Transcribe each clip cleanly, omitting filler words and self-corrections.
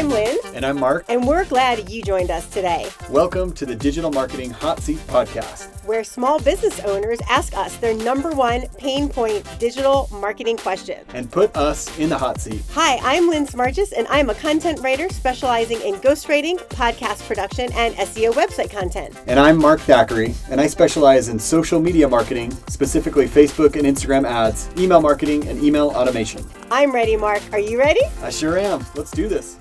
I'm Lynn. And I'm Mark. And we're glad you joined us today. Welcome to the Digital Marketing Hot Seat podcast, where small business owners ask us their number one pain point digital marketing question. And put us in the hot seat. Hi, I'm Lynn Smargis, and I'm a content writer specializing in ghostwriting, podcast production, and SEO website content. And I'm Mark Thackeray, and I specialize in social media marketing, specifically Facebook and Instagram ads, email marketing, and email automation. I'm ready, Mark. Are you ready? I sure am. Let's do this.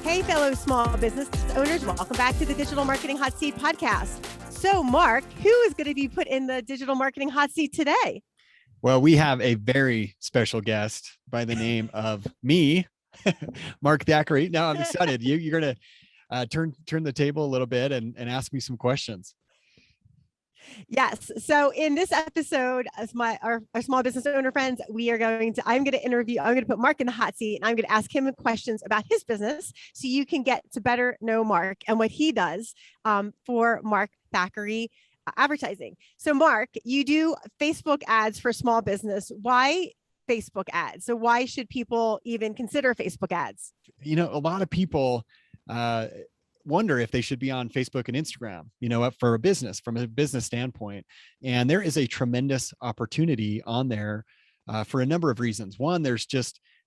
Hey, fellow small business owners, welcome back to the Digital Marketing Hot Seat podcast. So, Mark, who is going to be put in the Digital Marketing Hot Seat today? Well, we have a very special guest by the name of me, Mark Thackeray. Now I'm excited. You're going to turn the table a little bit and ask me some questions. Yes. So in this episode, as our small business owner friends, I'm going to put Mark in the hot seat, and I'm going to ask him questions about his business so you can get to better know Mark and what he does for Mark Thackeray Advertising. So Mark, you do Facebook ads for small business. Why Facebook ads? So why should people even consider Facebook ads? A lot of people wonder if they should be on Facebook and Instagram, for a business, from a business standpoint. And there is a tremendous opportunity on there for a number of reasons. One, there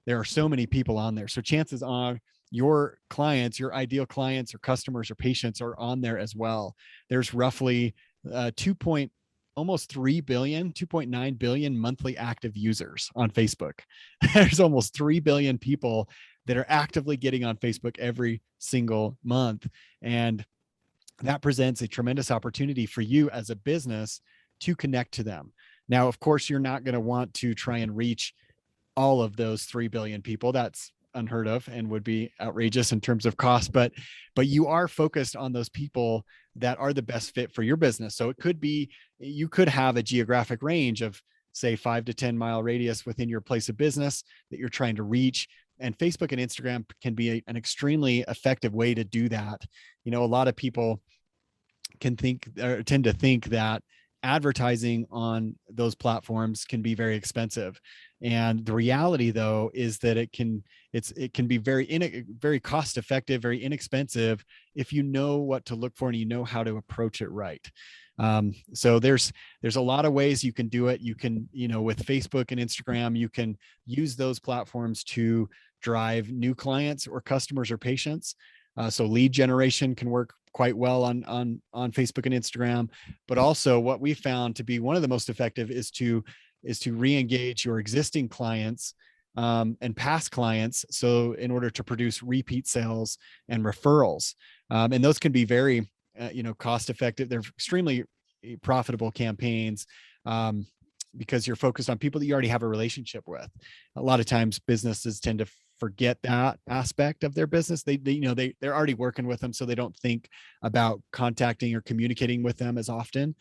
are so many people on there. So chances are your clients, your ideal clients or customers or patients are on there as well. There's roughly almost 3 billion, 2.9 billion monthly active users on Facebook. There's almost 3 billion people that are actively getting on Facebook every single month. And that presents a tremendous opportunity for you as a business to connect to them. Now, of course, you're not going to want to try and reach all of those 3 billion people. That's unheard of and would be outrageous in terms of cost, but you are focused on those people that are the best fit for your business. So it could be, you could have a geographic range of say 5 to 10 mile radius within your place of business that you're trying to reach. And Facebook and Instagram can be an extremely effective way to do that. A lot of people tend to think that advertising on those platforms can be very expensive. And the reality though, is that it can be very cost effective, very inexpensive if you know what to look for and you know how to approach it right. So there's a lot of ways you can do it. You can, with Facebook and Instagram, you can use those platforms to drive new clients or customers or patients. So lead generation can work quite well on Facebook and Instagram, but also what we found to be one of the most effective is to re-engage your existing clients and past clients. So in order to produce repeat sales and referrals, and those can be very, cost effective. They're extremely profitable campaigns because you're focused on people that you already have a relationship with. A lot of times businesses tend to forget that aspect of their business. They're already working with them, so they don't think about contacting or communicating with them as often.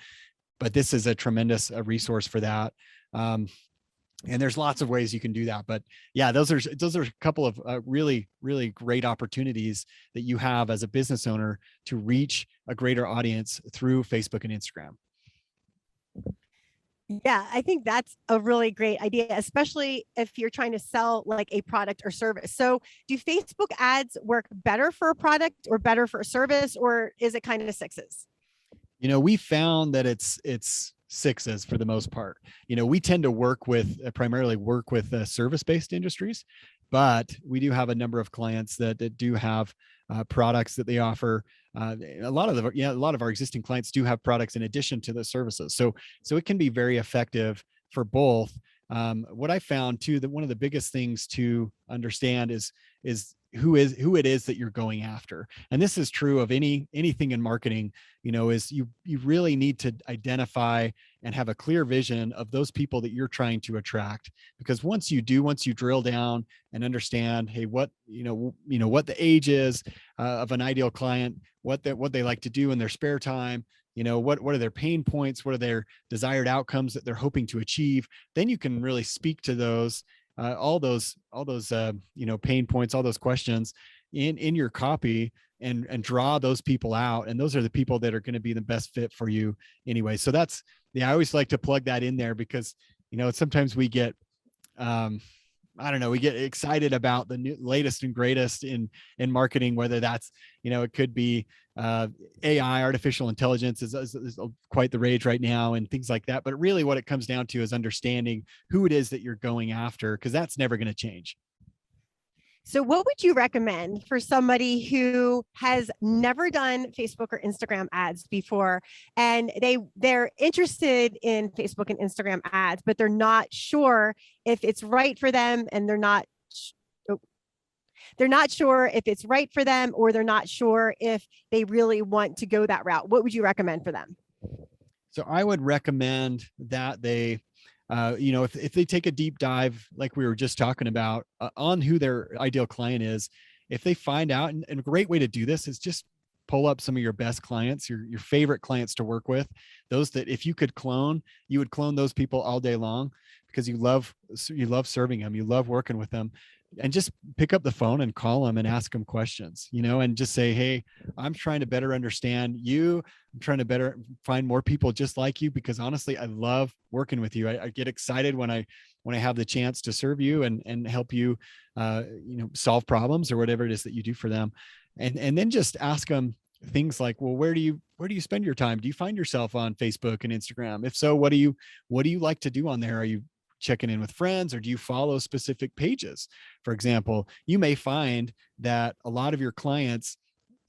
But this is a tremendous resource for that. And there's lots of ways you can do that. But yeah, those are a couple of really, really great opportunities that you have as a business owner to reach a greater audience through Facebook and Instagram. Yeah, I think that's a really great idea, especially if you're trying to sell like a product or service. So do Facebook ads work better for a product or better for a service, or is it kind of sixes? We found that it's sixes for the most part. We tend to primarily work with service-based industries, but we do have a number of clients that do have products that they offer. A lot of our existing clients do have products in addition to the services. So it can be very effective for both. What I found too, that one of the biggest things to understand is who it is that you're going after. And this is true of anything in marketing, is you really need to identify and have a clear vision of those people that you're trying to attract. Because once you drill down and understand, hey, what the age is of an ideal client, what they like to do in their spare time, what are their pain points, what are their desired outcomes that they're hoping to achieve, then you can really speak to those all those pain points, all those questions in your copy and draw those people out. And those are the people that are going to be the best fit for you anyway. So I always like to plug that in there because, sometimes we get I don't know, we get excited about the latest and greatest in marketing, whether that's, it could be AI, artificial intelligence is quite the rage right now and things like that. But really what it comes down to is understanding who it is that you're going after, because that's never going to change. So what would you recommend for somebody who has never done Facebook or Instagram ads before, and they're interested in Facebook and Instagram ads, but they're not sure if it's right for them, and they're not sure if it's right for them, or they're not sure if they really want to go that route? What would you recommend for them? So I would recommend that they if they take a deep dive, like we were just talking about, on who their ideal client is, if they find out, and a great way to do this is just pull up some of your best clients, your favorite clients to work with, those that if you could clone, you would clone those people all day long, because you love serving them, you love working with them. And just pick up the phone and call them and ask them questions, and just say, hey, I'm trying to better understand you. I'm trying to better find more people just like you, because honestly, I love working with you. I get excited when I have the chance to serve you and help you, solve problems or whatever it is that you do for them. And then just ask them things like, well, where do you spend your time? Do you find yourself on Facebook and Instagram? If so, what do you like to do on there? Are you checking in with friends, or do you follow specific pages? For example, you may find that a lot of your clients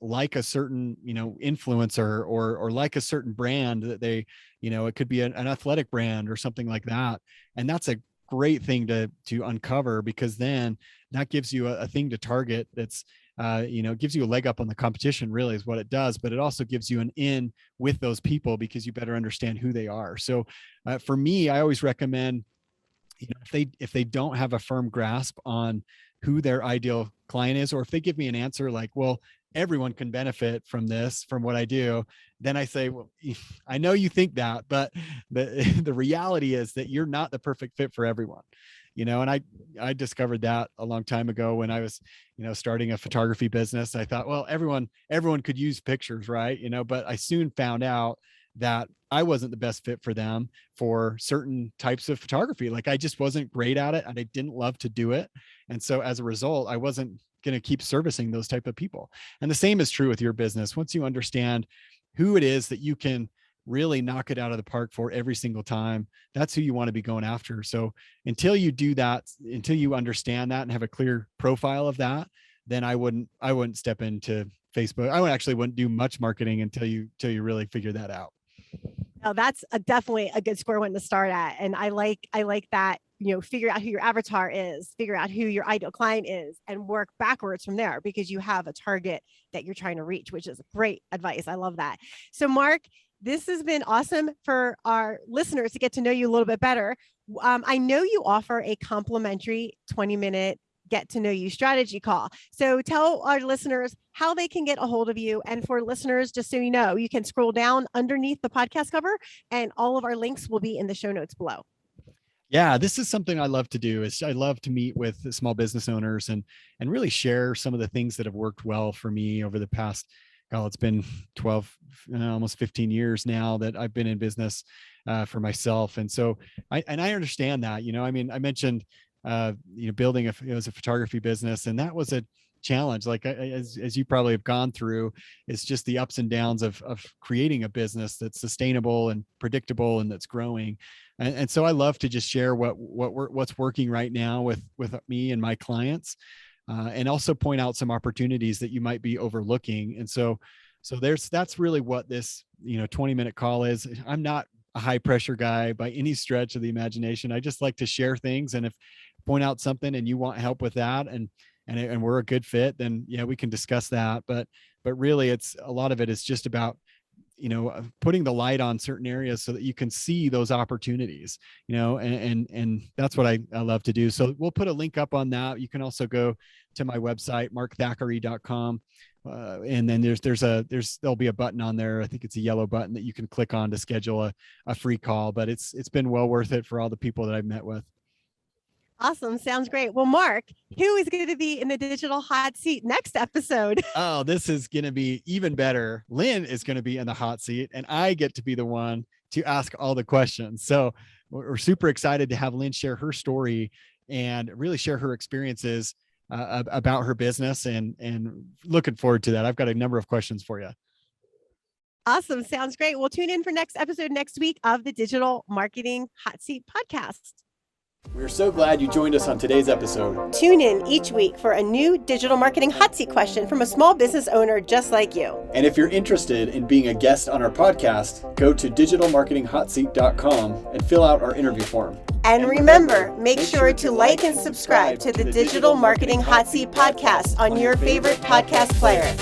like a certain, influencer or like a certain brand that they, it could be an athletic brand or something like that. And that's a great thing to uncover, because then that gives you a thing to target. That's, gives you a leg up on the competition, really is what it does. But it also gives you an in with those people, because you better understand who they are. So for me, I always recommend, if they don't have a firm grasp on who their ideal client is, or if they give me an answer like, well, everyone can benefit from this, from what I do, then I say, well, I know you think that, but the reality is that you're not the perfect fit for everyone. And I discovered that a long time ago when I was, starting a photography business. I thought, well, everyone could use pictures, right? But I soon found out that I wasn't the best fit for them for certain types of photography. Like I just wasn't great at it, and I didn't love to do it. And so as a result, I wasn't going to keep servicing those type of people. And the same is true with your business. Once you understand who it is that you can really knock it out of the park for every single time, that's who you want to be going after. So until you do that, until you understand that and have a clear profile of that, then I wouldn't step into Facebook. I wouldn't do much marketing until you really figure that out. Now that's definitely a good square one to start at. And I like that, figure out who your avatar is, figure out who your ideal client is, and work backwards from there, because you have a target that you're trying to reach, which is great advice. I love that. So Mark, this has been awesome for our listeners to get to know you a little bit better. I know you offer a complimentary 20-minute get to know you strategy call. So tell our listeners how they can get a hold of you. And for listeners, just so you know, you can scroll down underneath the podcast cover, and all of our links will be in the show notes below. Yeah, this is something I love to do. Is I love to meet with small business owners and really share some of the things that have worked well for me over the past, it's been 12, almost 15 years now that I've been in business for myself. And so I understand that, I mentioned, building it was a photography business, and that was a challenge. Like as you probably have gone through, it's just the ups and downs of creating a business that's sustainable and predictable and that's growing. And so I love to just share what's working right now with me and my clients, and also point out some opportunities that you might be overlooking. And so that's really what this 20-minute call is. I'm not a high pressure guy by any stretch of the imagination. I just like to share things, and if point out something and you want help with that, and we're a good fit, then we can discuss that. But really, it's a lot of it is just about putting the light on certain areas so that you can see those opportunities, and that's what I love to do. So we'll put a link up on that. You can also go to my website, markthackeray.com. And then there'll be a button on there. I think it's a yellow button that you can click on to schedule a free call, but it's been well worth it for all the people that I've met with. Awesome. Sounds great. Well, Mark, who is going to be in the digital hot seat next episode? Oh, this is going to be even better. Lynn is going to be in the hot seat, and I get to be the one to ask all the questions. So we're super excited to have Lynn share her story and really share her experiences about her business, and looking forward to that. I've got a number of questions for you. Awesome. Sounds great. We'll tune in for next episode next week of the Digital Marketing Hot Seat podcast. We're so glad you joined us on today's episode. Tune in each week for a new digital marketing hot seat question from a small business owner just like you. And if you're interested in being a guest on our podcast, go to digitalmarketinghotseat.com and fill out our interview form. And remember, make sure to like and subscribe to the Digital Marketing Hot Seat podcast on your favorite podcast player.